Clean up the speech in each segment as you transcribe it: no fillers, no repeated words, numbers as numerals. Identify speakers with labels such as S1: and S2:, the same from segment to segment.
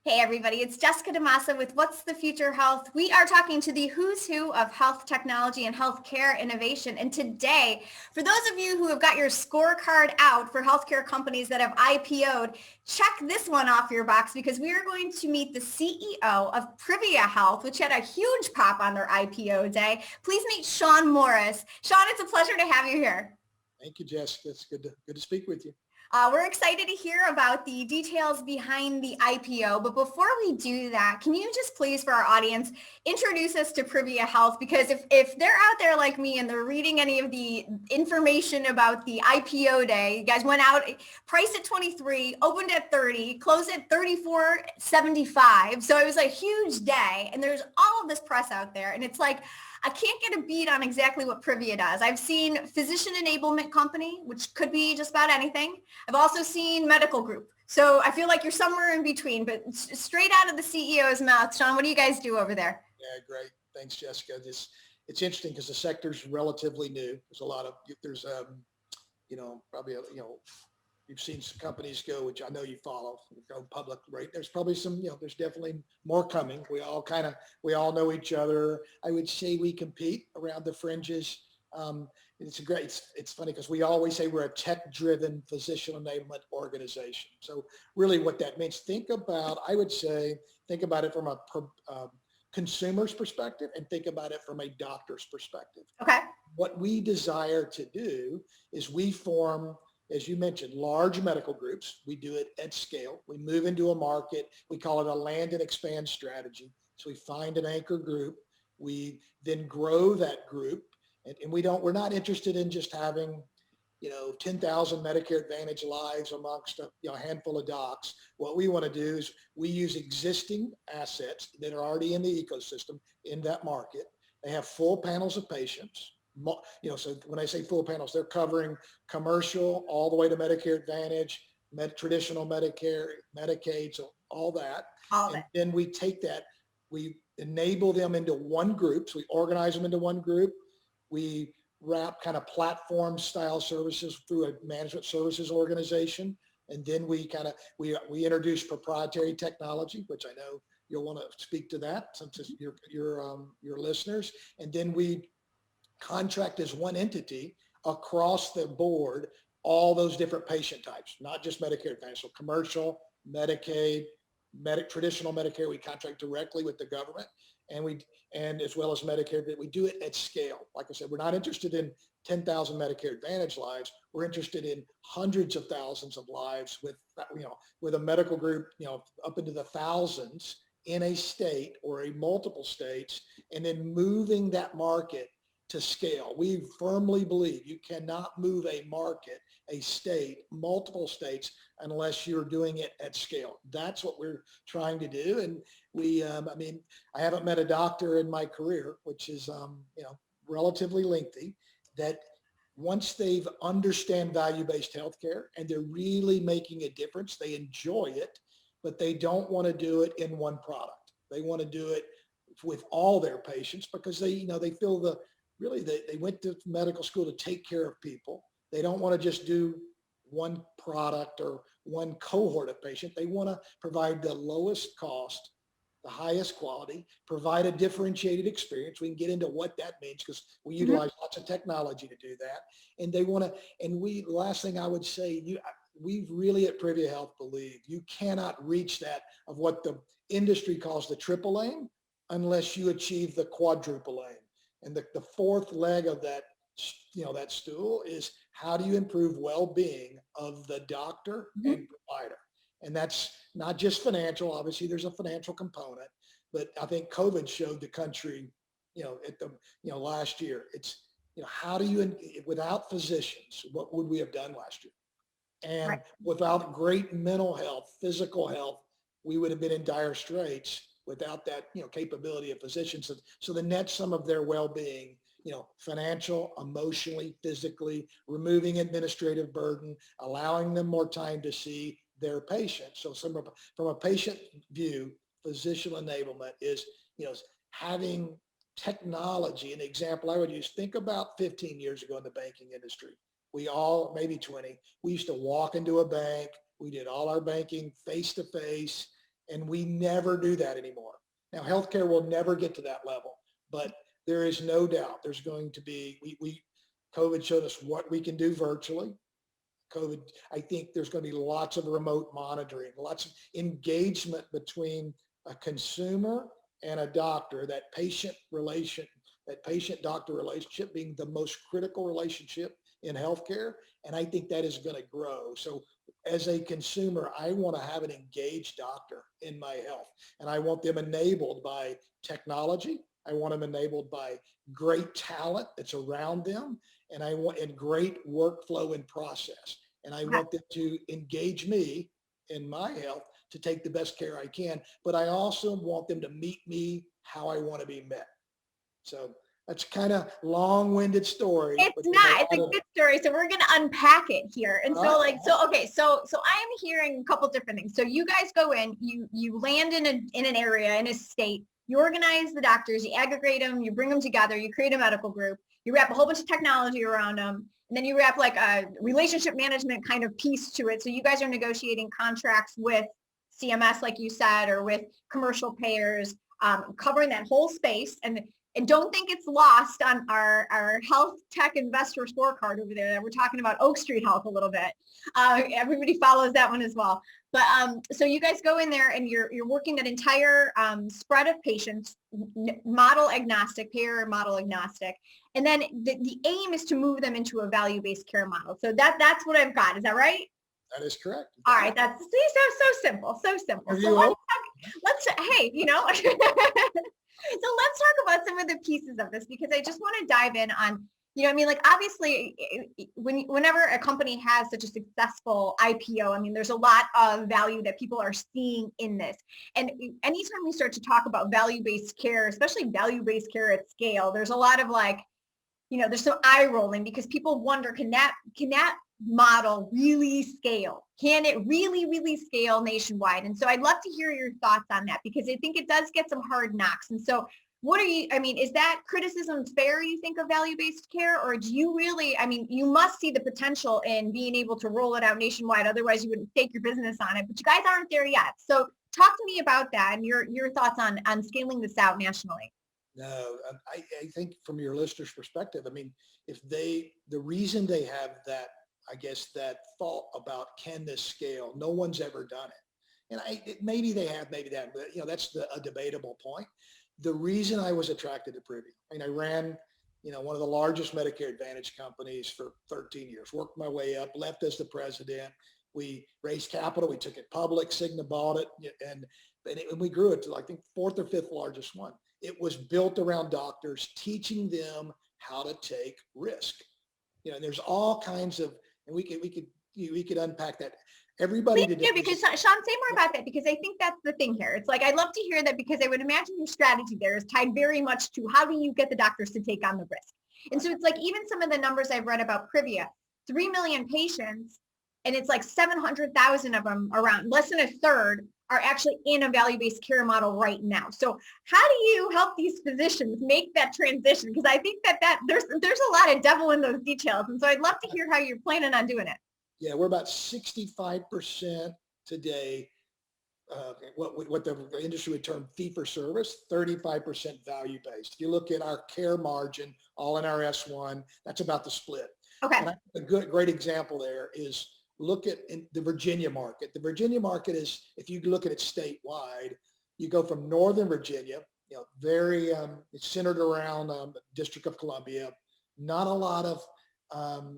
S1: Hey everybody, it's Jessica DeMassa with What's the Future Health. We are talking to the who's who of health technology and healthcare innovation. And today, for those of you who have got your scorecard out for healthcare companies that have IPO'd, check this one off your box because we are going to meet the CEO of Privia Health, which had a huge pop on their IPO day. Please meet Shawn Morris. Shawn, it's a pleasure to have you here.
S2: Thank you, Jessica. It's good to speak with you.
S1: We're excited to hear about the details behind the IPO, but before we do that, can you just please, for our audience, introduce us to Privia Health? Because if they're out there like me and they're reading any of the information about the IPO day, you guys went out, priced at 23, opened at 30, closed at 34.75. So it was a huge day, and there's all of this press out there, and it's like, I can't get a beat on exactly what Privia does. I've seen physician enablement company, which could be just about anything. I've also seen medical group. So I feel like you're somewhere in between, but straight out of the CEO's mouth, Shawn, what do you guys do over there?
S2: Yeah, great. Thanks, Jessica. It's interesting because the sector's relatively new. Probably, you've seen some companies go, which I know you follow, go public, right? There's probably some, there's definitely more coming. We all know each other. I would say we compete around the fringes. It's funny because we always say we're a tech-driven physician enablement organization. So really what that means, think about it from a consumer's perspective and think about it from a doctor's perspective.
S1: Okay.
S2: What we desire to do is we form, as you mentioned, large medical groups. We do it at scale. We move into a market. We call it a land and expand strategy. So we find an anchor group. We then grow that group. And we're not interested in just having, 10,000 Medicare Advantage lives amongst a handful of docs. What we want to do is we use existing assets that are already in the ecosystem in that market. They have full panels of patients. So when I say full panels, they're covering commercial all the way to Medicare Advantage, traditional Medicare, Medicaid, so all that. And then we take that, we enable them into one group. So we organize them into one group. We wrap kind of platform style services through a management services organization. And then we introduce proprietary technology, which I know you'll want to speak to that since it's your listeners. And then we contract as one entity across the board, all those different patient types, not just Medicare Advantage, so commercial, Medicaid, traditional Medicare, we contract directly with the government, and as well as Medicare, that we do it at scale. Like I said, we're not interested in 10,000 Medicare Advantage lives. We're interested in hundreds of thousands of lives with a medical group, up into the thousands in a state or a multiple states, and then moving that market to scale. We firmly believe you cannot move a market, a state, multiple states, unless you're doing it at scale. That's what we're trying to do. And I haven't met a doctor in my career, which is, relatively lengthy, that once they've understand value-based healthcare and they're really making a difference, they enjoy it, but they don't want to do it in one product. They want to do it with all their patients because they feel they went to medical school to take care of people. They don't want to just do one product or one cohort of patient. They want to provide the lowest cost, the highest quality, provide a differentiated experience. We can get into what that means because we utilize lots of technology to do that. And the last thing I would say, we really at Privia Health believe you cannot reach that of what the industry calls the triple aim unless you achieve the quadruple aim. And the fourth leg of that, that stool is how do you improve well-being of the doctor and provider? And that's not just financial. Obviously, there's a financial component, but I think COVID showed the country, last year. It's, how do you, without physicians, what would we have done last year? And without great mental health, physical health, we would have been in dire straits without that, capability of physicians. So the net sum of their well-being, financial, emotionally, physically, removing administrative burden, allowing them more time to see their patients. So from a patient view, physician enablement is, having technology. An example I would use, think about 15 years ago in the banking industry. We all, maybe 20, we used to walk into a bank. We did all our banking face to face. And we never do that anymore. Now, healthcare will never get to that level, but there is no doubt there's going to be, COVID showed us what we can do virtually. COVID, I think there's going to be lots of remote monitoring, lots of engagement between a consumer and a doctor, that patient-doctor relationship being the most critical relationship in healthcare. And I think that is going to grow. So as a consumer, I want to have an engaged doctor in my health, and I want them enabled by technology. I want them enabled by great talent that's around them, and I want great workflow and process. And I want them to engage me in my health to take the best care I can, but I also want them to meet me how I want to be met. So that's kind of long-winded story.
S1: It's not. It's a good story. So we're going to unpack it here. And so okay. So I'm hearing a couple different things. So you guys go in, you land in an area, in a state, you organize the doctors, you aggregate them, you bring them together, you create a medical group, you wrap a whole bunch of technology around them, and then you wrap like a relationship management kind of piece to it. So you guys are negotiating contracts with CMS, like you said, or with commercial payers, covering that whole space. And don't think it's lost on our health tech investor scorecard over there that we're talking about Oak Street Health a little bit. Everybody follows that one as well. But so you guys go in there and you're working that entire spread of patients, model agnostic, payer model agnostic. And then the aim is to move them into a value-based care model. So that's what I've got. Is that right?
S2: That is correct.
S1: All right. That's so simple. So simple. So let's hey, So let's talk about some of the pieces of this, because I just want to dive in on, like obviously whenever a company has such a successful IPO, I mean, there's a lot of value that people are seeing in this. And anytime we start to talk about value-based care, especially value-based care at scale, there's a lot of there's some eye rolling, because people wonder, can that model really scale? Can it really scale nationwide? And so I'd love to hear your thoughts on that, because I think it does get some hard knocks. And so is that criticism fair, you think, of value-based care? Or do you really, you must see the potential in being able to roll it out nationwide. Otherwise you wouldn't stake your business on it, but you guys aren't there yet. So talk to me about that and your thoughts on scaling this out nationally.
S2: No, I think from your listeners' perspective, the reason they have that, I guess, that thought about, can this scale? No one's ever done it. And maybe they have, maybe that, but that's a debatable point. The reason I was attracted to Privia, I ran, one of the largest Medicare Advantage companies for 13 years, worked my way up, left as the president. We raised capital, we took it public, Cigna bought it, and we grew it to, I think, fourth or fifth largest one. It was built around doctors, teaching them how to take risk. And there's all kinds of, and we could unpack that. Everybody today.
S1: Yeah, because Shawn, say more about that, because I think that's the thing here. It's like, I'd love to hear that, because I would imagine your strategy there is tied very much to how do you get the doctors to take on the risk. And so it's like, even some of the numbers I've read about Privia, 3 million patients, and it's like 700,000 of them, around less than a third, are actually in a value-based care model right now. So how do you help these physicians make that transition? Because I think that there's a lot of devil in those details. And so I'd love to hear how you're planning on doing it.
S2: Yeah, we're about 65% today, what the industry would term fee-for-service, 35% value-based. If you look at our care margin, all in our S1, that's about the split.
S1: Okay.
S2: And a great example there is, look at the Virginia market. The Virginia market is, if you look at it statewide, you go from Northern Virginia, very it's centered around the District of Columbia, not a lot of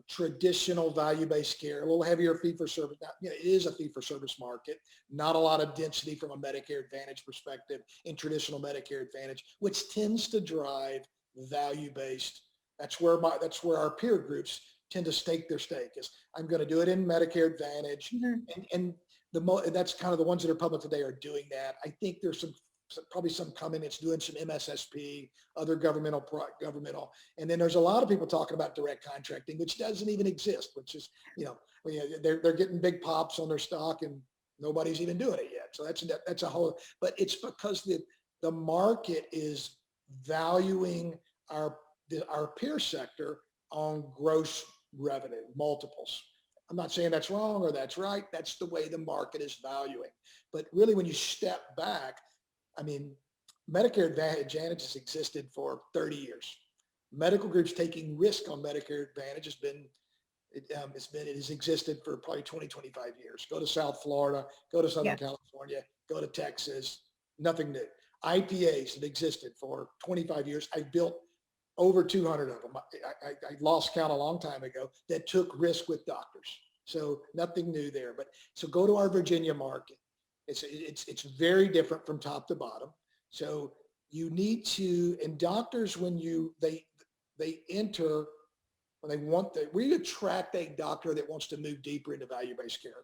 S2: traditional value-based care, a little heavier fee-for-service. It is a fee-for-service market, not a lot of density from a Medicare Advantage perspective in traditional Medicare Advantage, which tends to drive value-based. That's where our peer groups tend to stake their stake, is I'm going to do it in Medicare Advantage. Mm-hmm. And that's kind of the ones that are public today are doing that. I think there's probably some coming that's doing some MSSP, other governmental, and then there's a lot of people talking about direct contracting, which doesn't even exist, which is, they're getting big pops on their stock and nobody's even doing it yet. So that's a whole, but it's because the market is valuing our peer sector on gross revenue multiples. I'm not saying that's wrong or that's right. That's the way the market is valuing. But really, when you step back, I mean, Medicare Advantage has existed for 30 years. Medical groups taking risk on Medicare Advantage it has existed for probably 20, 25 years. Go to South Florida, go to Southern
S1: Yes.
S2: California, go to Texas, nothing new. IPAs have existed for 25 years. I've built over 200 of them. I lost count a long time ago that took risk with doctors. So nothing new there. But so go to our Virginia market. It's very different from top to bottom. So you need to, and doctors, when they enter, we attract a doctor that wants to move deeper into value-based care.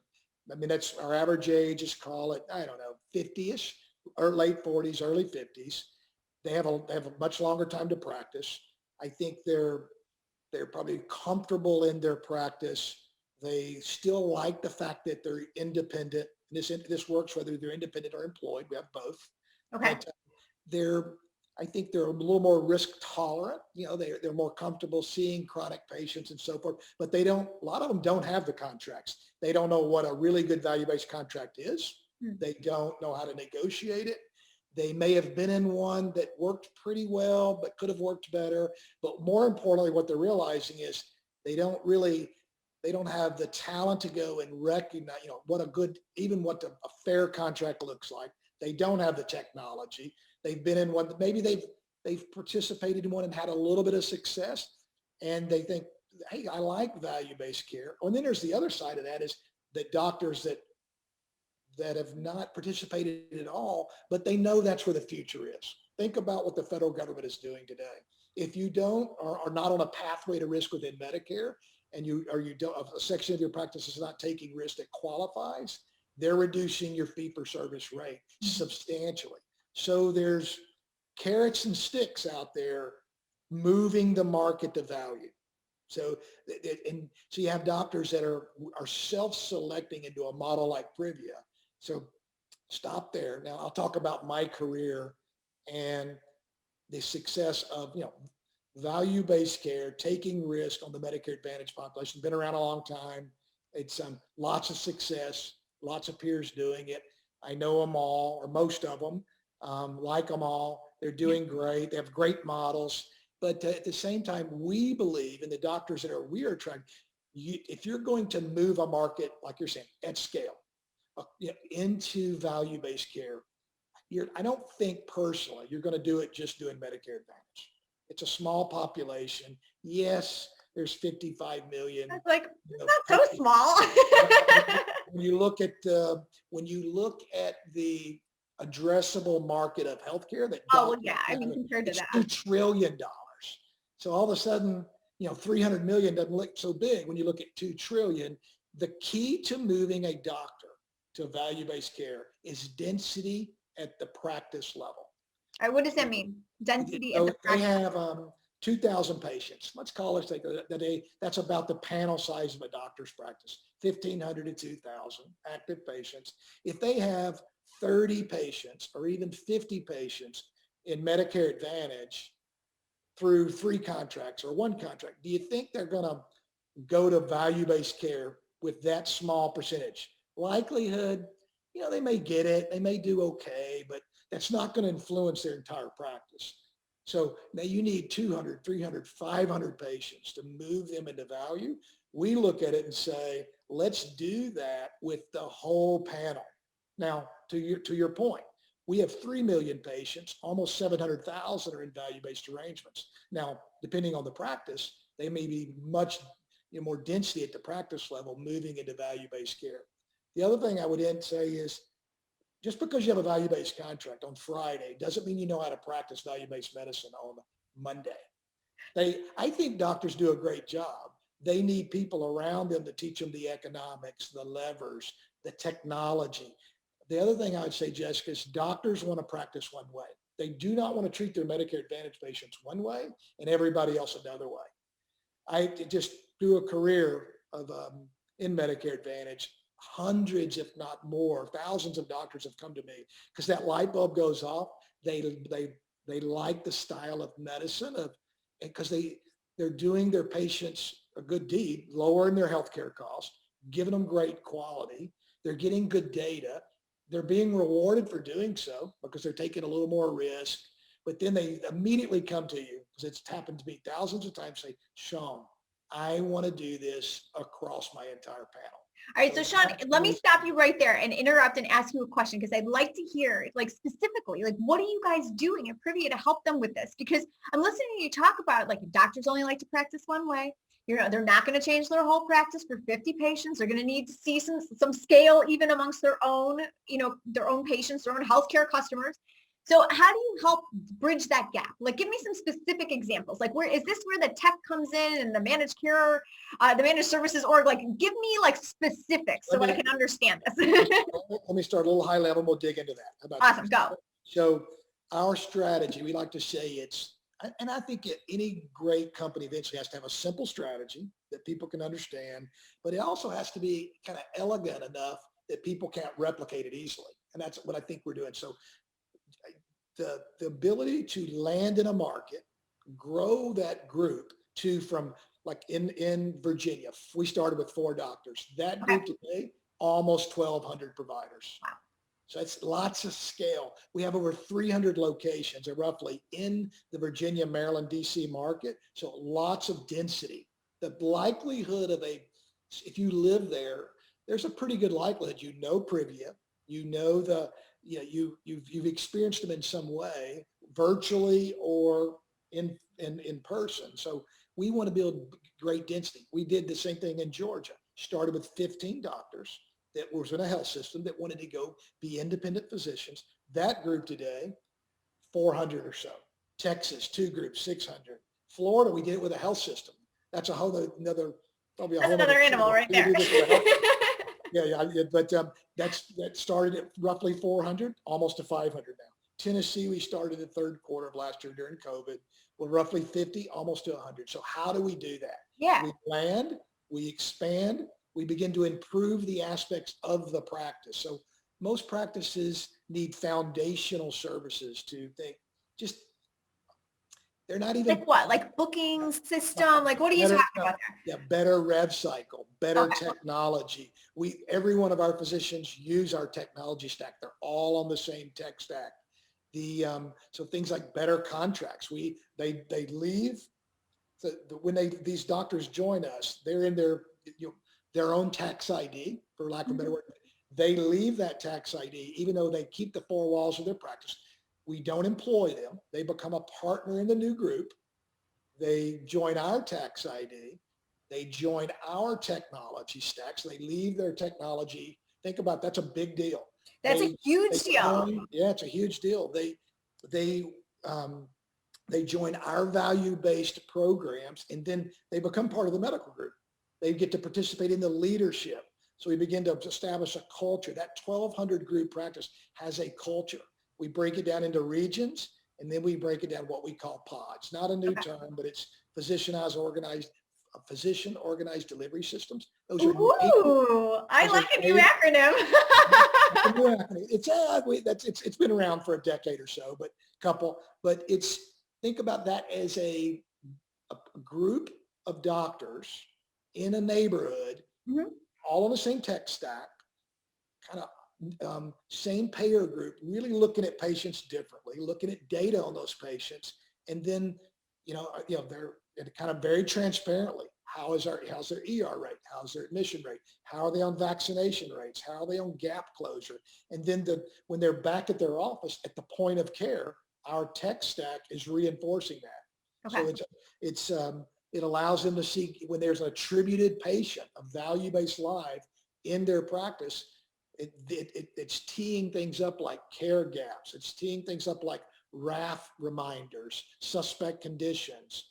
S2: I mean, that's our average age is, call it, I don't know, 50-ish or late 40s, early 50s. They have a much longer time to practice. I think they're probably comfortable in their practice. They still like the fact that they're independent. And this works whether they're independent or employed. We have both.
S1: Okay.
S2: But I think they're a little more risk tolerant. You know, they're more comfortable seeing chronic patients and so forth. But a lot of them don't have the contracts. They don't know what a really good value-based contract is. They don't know how to negotiate it. They may have been in one that worked pretty well, but could have worked better. But more importantly, what they're realizing is they don't have the talent to go and recognize, what a fair contract looks like. They don't have the technology. They've been in one, maybe they've participated in one and had a little bit of success, and they think, hey, I like value-based care. And then there's the other side of that is the doctors that have not participated at all, but they know that's where the future is. Think about what the federal government is doing today. If you are not on a pathway to risk within Medicare, and a section of your practice is not taking risk that qualifies, they're reducing your fee-for-service rate substantially. So there's carrots and sticks out there moving the market to value. So you have doctors that are self-selecting into a model like Privia. So stop there. Now I'll talk about my career and the success of, value-based care, taking risk on the Medicare Advantage population. Been around a long time. It's lots of success, lots of peers doing it. I know them all, or most of them, like them all. They're doing great. They have great models. But at the same time, we believe in the doctors that we are trying, if you're going to move a market, like you're saying, at scale, into value-based care, I don't think personally you're going to do it just doing Medicare Advantage. It's a small population. Yes, there's 55 million.
S1: That's not so small.
S2: When you look at the addressable market of healthcare,
S1: compared to that,
S2: $2 trillion. So all of a sudden, 300 million doesn't look so big when you look at 2 trillion. The key to moving a doctor to value-based care is density at the practice level.
S1: All right, what does that mean? Density at the practice.
S2: They have 2,000 patients. Let's call it that's about the panel size of a doctor's practice, 1,500 to 2,000 active patients. If they have 30 patients or even 50 patients in Medicare Advantage through 3 contracts or 1 contract, do you think they're going to go to value-based care with that small percentage? Likelihood, they may get it, they may do okay, but that's not going to influence their entire practice. So now you need 200, 300, 500 patients to move them into value. We look at it and say, let's do that with the whole panel. Now, to your point, we have 3 million patients, almost 700,000 are in value-based arrangements. Now, depending on the practice, they may be much more density at the practice level moving into value-based care. The other thing I would say is, just because you have a value-based contract on Friday doesn't mean you know how to practice value-based medicine on Monday. I think doctors do a great job. They need people around them to teach them the economics, the levers, the technology. The other thing I would say, Jessica, is doctors want to practice one way. They do not want to treat their Medicare Advantage patients one way and everybody else another way. I just through a career of in Medicare Advantage, hundreds, if not more, thousands of doctors have come to me because that light bulb goes off. They like the style of medicine because they're doing their patients a good deed, lowering their healthcare costs, giving them great quality. They're getting good data. They're being rewarded for doing so because they're taking a little more risk. But then they immediately come to you, because it's happened to me thousands of times, say, Shawn, I want to do this across my entire panel.
S1: All right, so Shawn, let me stop you right there and interrupt and ask you a question, because I'd like to hear, like, specifically, like, what are you guys doing at Privia to help them with this? Because I'm listening to you talk about, like, doctors only like to practice one way. You know, they're not going to change their whole practice for 50 patients. They're going to need to see some scale even amongst their own, their own patients, their own healthcare customers. So how do you help bridge that gap? Like, give me some specific examples. Like, where is this where the tech comes in and the managed care, the managed services org? Like, give me like specifics so I can understand this.
S2: Let me start a little high level. We'll dig into that. How about
S1: Awesome,
S2: that?
S1: go.
S2: So our strategy, we like to say and I think any great company eventually has to have a simple strategy that people can understand, but it also has to be kind of elegant enough that people can't replicate it easily. And that's what I think we're doing. So the ability to land in a market, grow that group from like in Virginia, we started with 4 doctors. That group today, almost 1,200 providers.
S1: Wow.
S2: So it's lots of scale. We have over 300 locations roughly in the Virginia, Maryland, DC market. So lots of density. The likelihood if you live there, there's a pretty good likelihood you know Privia, you've experienced them in some way, virtually or in person. So we want to build great density. We did the same thing in Georgia. Started with 15 doctors that was in a health system that wanted to go be independent physicians. That group today, 400 or so. Texas, 2 groups, 600. Florida, we did it with a health system. That's a whole another.
S1: That's another animal right there.
S2: Yeah, but that started at roughly 400, almost to 500 now. Tennessee, we started the third quarter of last year during COVID. We're roughly 50, almost to 100. So how do we do that?
S1: Yeah.
S2: We land, we expand, we begin to improve the aspects of the practice. So most practices need foundational services to think. They're not even
S1: like what? Like booking system? Like what are you talking about there?
S2: Yeah, better rev cycle, better technology. Every one of our physicians use our technology stack. They're all on the same tech stack. So things like better contracts. They leave. When these doctors join us, they're in their own tax ID, for lack of a better word. They leave that tax ID, even though they keep the 4 walls of their practice. We don't employ them. They become a partner in the new group. They join our tax ID. They join our technology stacks. They leave their technology. Think about that's a big deal.
S1: That's a huge deal.
S2: Yeah, it's a huge deal. They join our value-based programs, and then they become part of the medical group. They get to participate in the leadership. So we begin to establish a culture. That 1,200 group practice has a culture. We break it down into regions, and then we break it down what we call pods. Not a new term, but it's physician-organized delivery systems. Those are
S1: I like a new acronym.
S2: It's been around for a decade or so, but think about that as a group of doctors in a neighborhood, all on the same tech stack, kind of same payer group, really looking at patients differently, looking at data on those patients, and then they're kind of very transparently. How's their ER rate? How's their admission rate? How are they on vaccination rates? How are they on gap closure? And then when they're back at their office at the point of care, our tech stack is reinforcing that.
S1: Okay.
S2: So it allows them to see when there's an attributed patient, a value-based live in their practice. It's teeing things up like care gaps. It's teeing things up like RAF reminders, suspect conditions,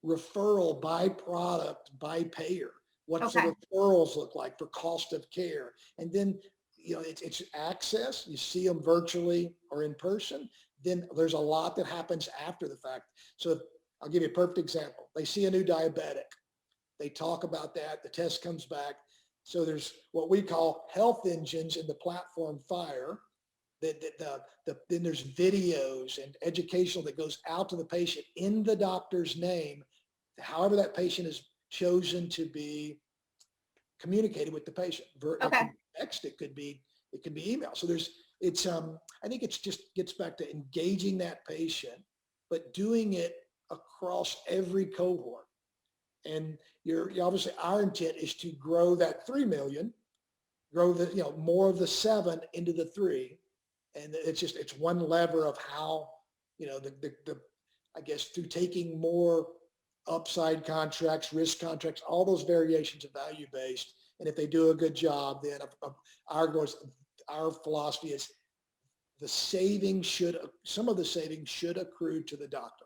S2: referral by product, by payer. What's the referrals look like for cost of care? And then, it's access. You see them virtually or in person. Then there's a lot that happens after the fact. So I'll give you a perfect example. They see a new diabetic. They talk about that. The test comes back. So there's what we call health engines in the platform FHIR. Then there's videos and educational that goes out to the patient in the doctor's name, however that patient is chosen to be communicated with the patient. It
S1: Okay.
S2: could be text, it could be email. So I think it's just gets back to engaging that patient, but doing it across every cohort. And you're obviously, our intent is to grow that 3 million, grow the, more of the 7 into the 3. And it's one lever of how, I guess through taking more upside contracts, risk contracts, all those variations of value-based. And if they do a good job, then our philosophy is some of the savings should accrue to the doctor.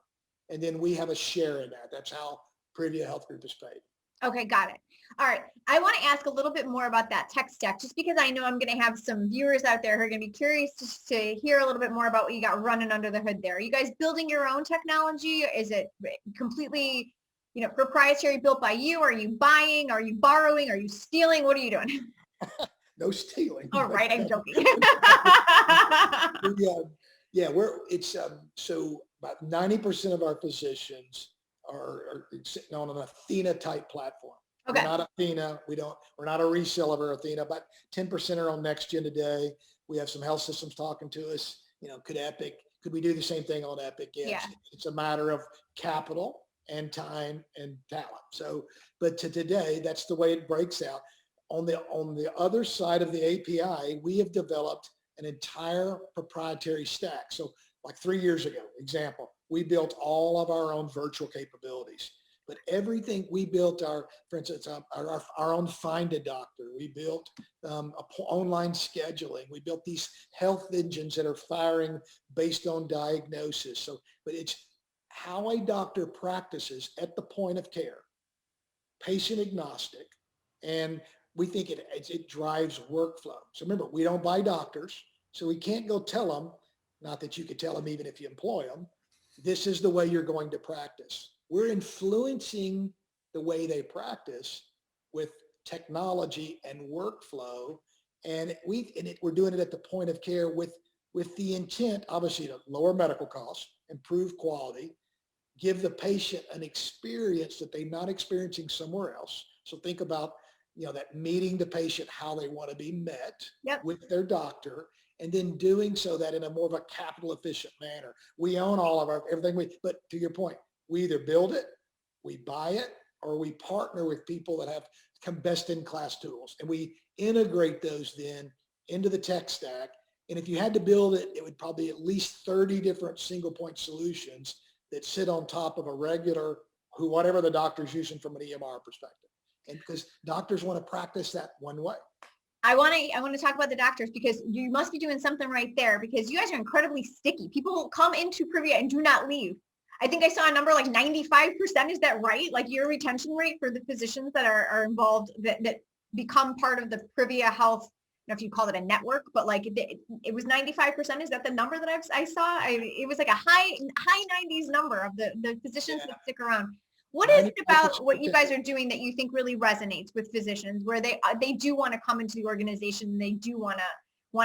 S2: And then we have a share in that. That's how Privia Health Group is paid.
S1: Okay, got it. All right. I want to ask a little bit more about that tech stack, just because I know I'm going to have some viewers out there who are going to be curious to hear a little bit more about what you got running under the hood there. Are you guys building your own technology? Is it completely, proprietary, built by you? Are you buying? Are you borrowing? Are you stealing? What are you doing?
S2: No stealing.
S1: All right, I'm joking.
S2: So about 90% of our physicians are sitting on an Athena type platform.
S1: Okay.
S2: We're not Athena. We're not a reseller of Athena. About 10% are on NextGen today. We have some health systems talking to us. Could we do the same thing on Epic?
S1: Yeah.
S2: It's a matter of capital and time and talent. So, but today, that's the way it breaks out. On the other side of the API, we have developed an entire proprietary stack. So like 3 years ago, example, we built all of our own virtual capabilities. But everything we built, for instance, our own Find a Doctor. We built online scheduling. We built these health engines that are firing based on diagnosis. But it's how a doctor practices at the point of care, patient agnostic, and we think it drives workflow. So remember, we don't buy doctors, so we can't go tell them, not that you could tell them even if you employ them, this is the way you're going to practice. We're influencing the way they practice with technology and workflow, and we're doing it at the point of care with the intent, obviously, to lower medical costs, improve quality, give the patient an experience that they're not experiencing somewhere else. So think about that meeting the patient how they want to be met with their doctor, and then doing so that in a more of a capital efficient manner. We own all of everything but to your point, we either build it, we buy it, or we partner with people that have best in class tools, and we integrate those then into the tech stack. And if you had to build it, it would probably be at least 30 different single point solutions that sit on top of a regular, whatever the doctor's using from an EMR perspective. And because doctors want to practice that one way.
S1: I want to talk about the doctors, because you must be doing something right there, because you guys are incredibly sticky. People come into Privia and do not leave. I think I saw a number like 95%. Is that right? Like your retention rate for the physicians that are involved, that become part of the Privia Health, I don't know if you call it a network, but like it was 95%. Is that the number that I saw? It was like a high 90s number of the physicians that stick around. What is it about what you guys are doing that you think really resonates with physicians, where they do want to come into the organization and they do want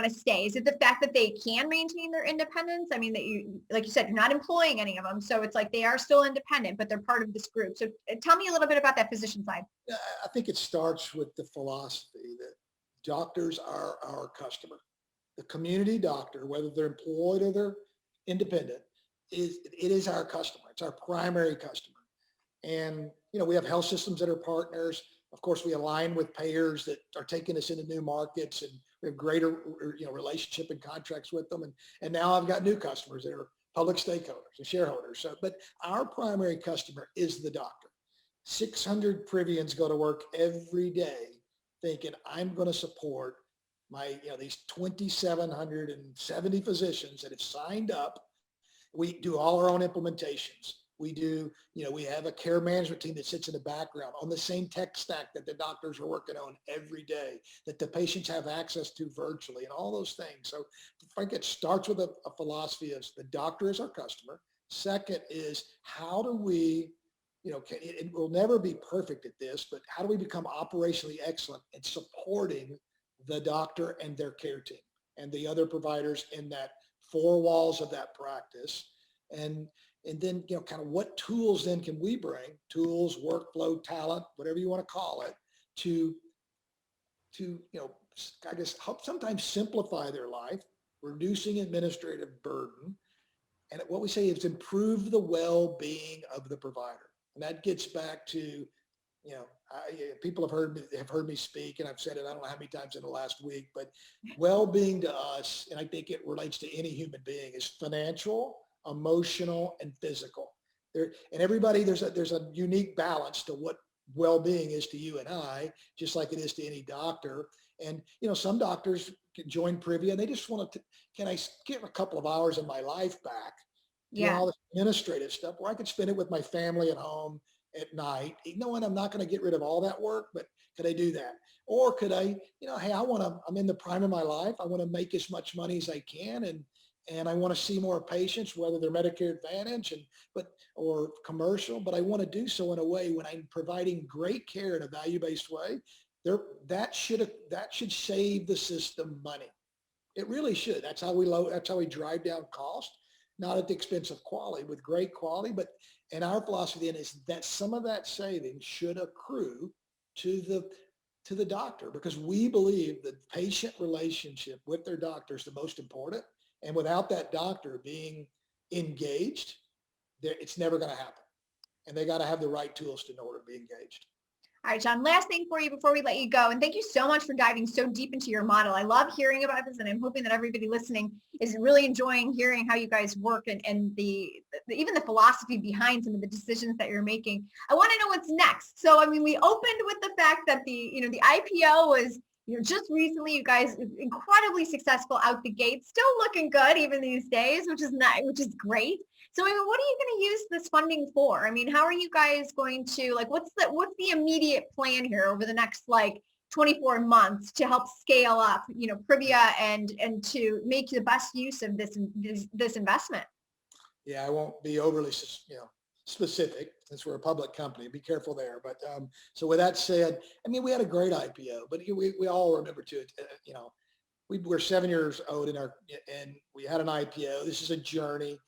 S1: to stay? Is it the fact that they can maintain their independence? I mean, that you, like you said, you're not employing any of them, so it's like they are still independent, but they're part of this group. So tell me a little bit about that physician side.
S2: I think it starts with the philosophy that doctors are our customer. The community doctor, whether they're employed or they're independent, it is our customer. It's our primary customer. And, we have health systems that are partners. Of course, we align with payers that are taking us into new markets, and we have greater, relationship and contracts with them. And now I've got new customers that are public stakeholders and shareholders. So, but our primary customer is the doctor. 600 Privians go to work every day thinking, I'm going to support my, these 2,770 physicians that have signed up. We do all our own implementations. We do, we have a care management team that sits in the background on the same tech stack that the doctors are working on every day, that the patients have access to virtually, and all those things. So I think it starts with a philosophy of the doctor is our customer. Second is, how do we, it will never be perfect at this, but how do we become operationally excellent in supporting the doctor and their care team and the other providers in that 4 walls of that practice? And then, kind of what tools then can we bring, tools, workflow, talent, whatever you want to call it, to I guess help sometimes simplify their life, reducing administrative burden. And what we say is improve the well-being of the provider. And that gets back to, people have heard me speak, and I've said it, I don't know how many times in the last week, but well-being to us, and I think it relates to any human being, is financial, emotional, and physical. And everybody, there's a unique balance to what well-being is to you and I, just like it is to any doctor. And, some doctors can join Privia and they just want to, can I get a couple of hours of my life back doing
S1: Yeah.
S2: all this administrative stuff where I could spend it with my family at home at night, knowing I'm not going to get rid of all that work, but could I do that? Or could I, hey, I'm in the prime of my life. I want to make as much money as I can. And I want to see more patients, whether they're Medicare Advantage or commercial, but I want to do so in a way when I'm providing great care in a value-based way. That should save the system money. It really should. That's how we drive down cost, not at the expense of quality, with great quality. And our philosophy then is that some of that savings should accrue to the doctor, because we believe that patient relationship with their doctor is the most important. And without that doctor being engaged, it's never going to happen. And they got to have the right tools in order to be engaged.
S1: All right, Shawn, last thing for you before we let you go. And thank you so much for diving so deep into your model. I love hearing about this, and I'm hoping that everybody listening is really enjoying hearing how you guys work and even the philosophy behind some of the decisions that you're making. I want to know what's next. So, I mean, we opened with the fact that the IPO was, just recently, you guys incredibly successful out the gate, still looking good even these days, which is nice, which is great. So, I mean, what are you going to use this funding for? I mean, how are you guys going to, what's the immediate plan here over the next 24 months to help scale up, Privia and to make the best use of this investment?
S2: Yeah, I won't be overly, specific since we're a public company. Be careful there. But so with that said, I mean, we had a great IPO, but we all remember too, we're 7 years old and we had an IPO. This is a journey,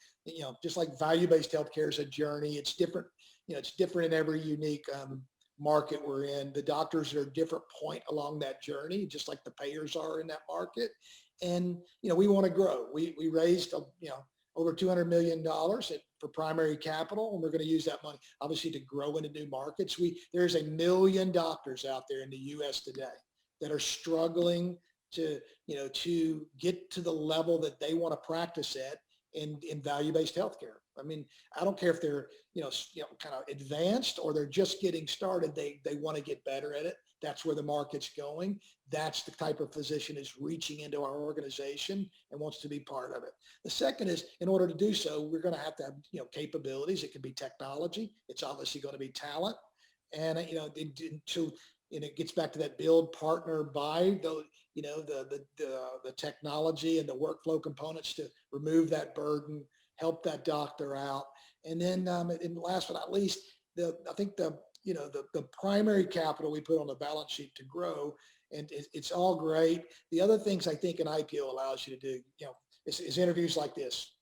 S2: just like value-based healthcare is a journey. It's different, it's different in every unique market we're in. The doctors are at a different point along that journey, just like the payers are in that market. And, we want to grow. We raised, over $200 million for primary capital, and we're going to use that money obviously to grow into new markets. There's 1 million doctors out there in the U.S. today that are struggling to get to the level that they want to practice at in value-based healthcare. I mean, I don't care if they're kind of advanced or they're just getting started. They want to get better at it. That's where the market's going. That's the type of physician is reaching into our organization and wants to be part of it. The second is, in order to do so, we're going to have capabilities. It can be technology. It's obviously going to be talent, and it gets back to that build, partner, buy the technology and the workflow components to remove that burden, help that doctor out, and then and last but not least, the primary capital we put on the balance sheet to grow, and it's all great. The other things I think an IPO allows you to do, is interviews like this.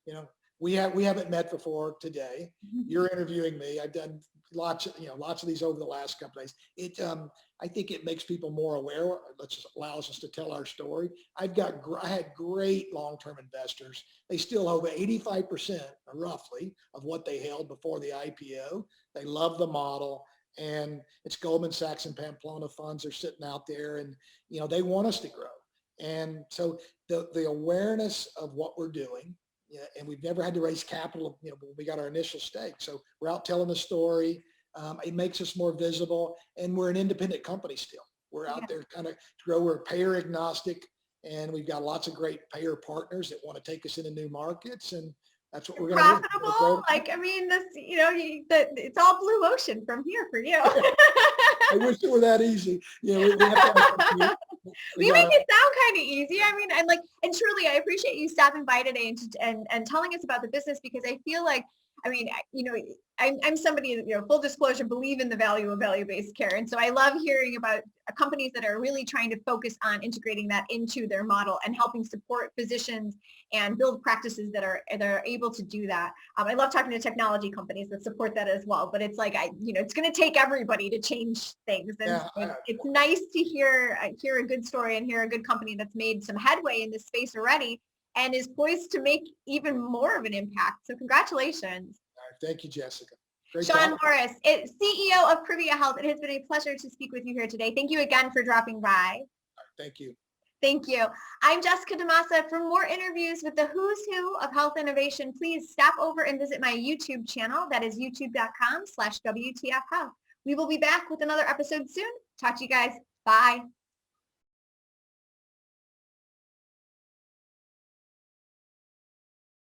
S2: We haven't met before today. You're interviewing me. I've done lots of these over the last couple of days. I think it makes people more aware. It just allows us to tell our story. I had great long-term investors. They still hold 85% roughly of what they held before the IPO. They love the model. And it's Goldman Sachs and Pamplona funds are sitting out there, and they want us to grow. And so the awareness of what we're doing, and we've never had to raise capital, when we got our initial stake. So we're out telling the story. It makes us more visible, and we're an independent company still. We're out there kind of to grow. We're payer agnostic, and we've got lots of great payer partners that want to take us into new markets, and that's what we're going to do.
S1: Profitable. I mean, this, it's all blue ocean from here for you.
S2: I wish it were that easy. We have to
S1: we make it sound kind of easy. I mean, and truly, I appreciate you stopping by today and telling us about the business, because I feel like, I mean, I'm somebody, full disclosure, believe in the value of value-based care. And so I love hearing about companies that are really trying to focus on integrating that into their model and helping support physicians and build practices that are able to do that. I love talking to technology companies that support that as well, but it's like, it's going to take everybody to change things. And it's nice to hear a good story and hear a good company that's made some headway in this space already and is poised to make even more of an impact. So congratulations.
S2: All right, thank you, Jessica. Great
S1: Shawn
S2: talk.
S1: Morris, CEO of Privia Health. It has been a pleasure to speak with you here today. Thank you again for dropping by.
S2: All right, thank you.
S1: Thank you. I'm Jessica DeMassa. For more interviews with the who's who of health innovation, please stop over and visit my YouTube channel. That is youtube.com/WTF Health. We will be back with another episode soon. Talk to you guys. Bye.